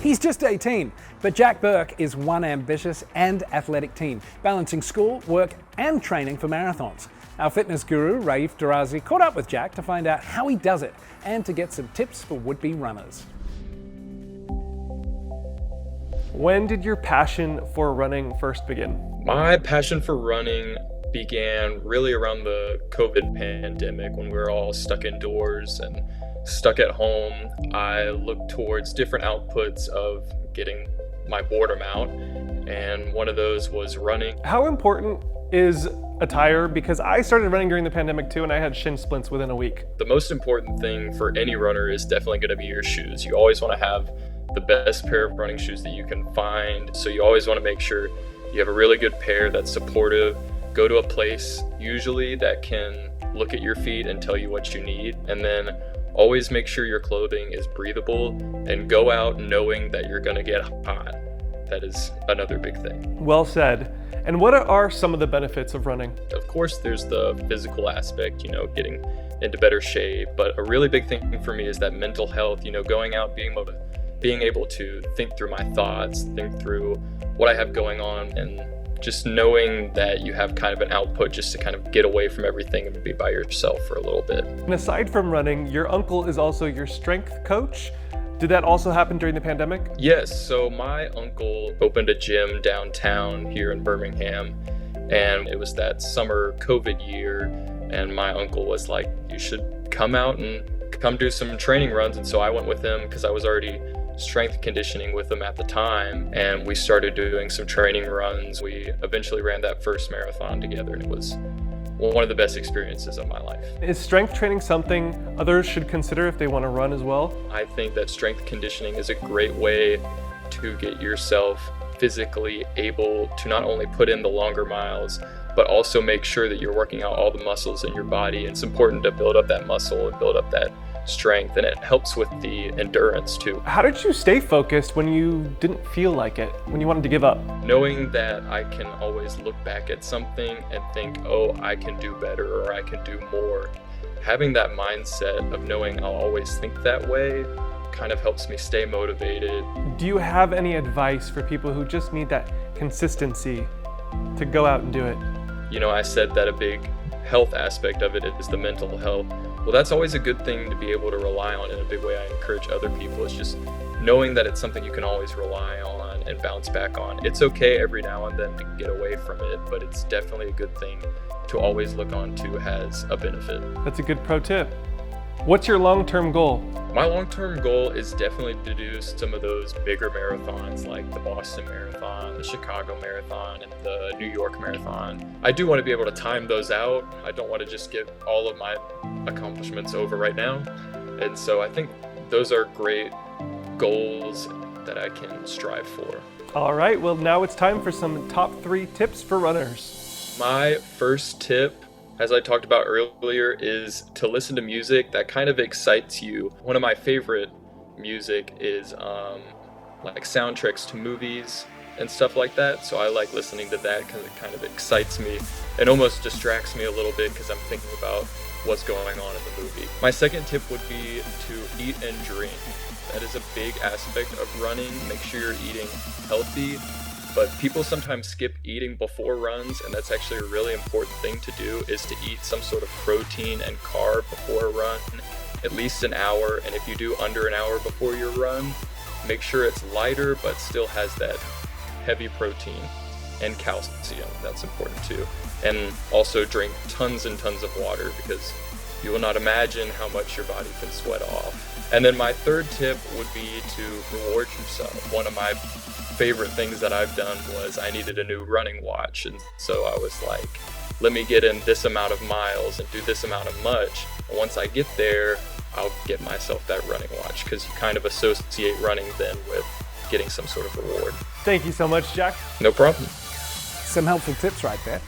He's just 18, but Jack Burke is one ambitious and athletic teen, balancing school, work, and training for marathons. Our fitness guru, Raif Darazi, caught up with Jack to find out how he does it and to get some tips for would-be runners. When did your passion for running first begin? My passion for running began really around the COVID pandemic when we were all stuck indoors and stuck at home. I looked towards different outputs of getting my boredom out, and one of those was running. How important is attire? Because I started running during the pandemic too, and I had shin splints within a week. The most important thing for any runner is definitely going to be your shoes. You always want to have the best pair of running shoes that you can find, so you always want to make sure you have a really good pair that's supportive. Go to a place usually that can look at your feet and tell you what you need, and then always make sure your clothing is breathable and go out knowing that you're going to get hot. That is another big thing. Well said. And what are some of the benefits of running? Of course, there's the physical aspect, getting into better shape, but a really big thing for me is that mental health, going out, being able to think through my thoughts, think through what I have going on, and just knowing that you have kind of an output just to kind of get away from everything and be by yourself for a little bit. And aside from running, your uncle is also your strength coach. Did that also happen during the pandemic? Yes, so my uncle opened a gym downtown here in Birmingham, and it was that summer COVID year, and my uncle was like, you should come out and come do some training runs. And so I went with him because I was already strength conditioning with him at the time, and we started doing some training runs. We eventually ran that first marathon together, and it was one of the best experiences of my life. Is strength training something others should consider if they want to run as well? I think that strength conditioning is a great way to get yourself physically able to not only put in the longer miles, but also make sure that you're working out all the muscles in your body. It's important to build up that muscle and build up that strength, and it helps with the endurance too. How did you stay focused when you didn't feel like it, when you wanted to give up? Knowing that I can always look back at something and think, oh, I can do better or I can do more. Having that mindset of knowing I'll always think that way kind of helps me stay motivated. Do you have any advice for people who just need that consistency to go out and do it? I said that a big health aspect of it is the mental health. Well, that's always a good thing to be able to rely on. In a big way, I encourage other people is just knowing that it's something you can always rely on and bounce back on. It's okay every now and then to get away from it, but it's definitely a good thing to always look on to as a benefit. That's a good pro tip. What's your long-term goal? My long-term goal is definitely to do some of those bigger marathons like the Boston Marathon, the Chicago Marathon, and the New York Marathon. I do want to be able to time those out. I don't want to just get all of my accomplishments over right now. And so I think those are great goals that I can strive for. All right, well now it's time for some top 3 tips for runners. My first tip, as I talked about earlier, is to listen to music that kind of excites you. One of my favorite music is like soundtracks to movies and stuff like that. So I like listening to that because it kind of excites me and almost distracts me a little bit because I'm thinking about what's going on in the movie. My second tip would be to eat and drink. That is a big aspect of running. Make sure you're eating healthy. But people sometimes skip eating before runs, and that's actually a really important thing to do, is to eat some sort of protein and carb before a run, at least an hour. And if you do under an hour before your run, make sure it's lighter but still has that heavy protein and calcium. That's important too. And also drink tons and tons of water, because you will not imagine how much your body can sweat off. And then my third tip would be to reward yourself. One of my favorite things that I've done was I needed a new running watch, and so I was like, let me get in this amount of miles and do this amount of much, and once I get there I'll get myself that running watch, because you kind of associate running then with getting some sort of reward. Thank you so much, Jack. No problem. Some helpful tips right there.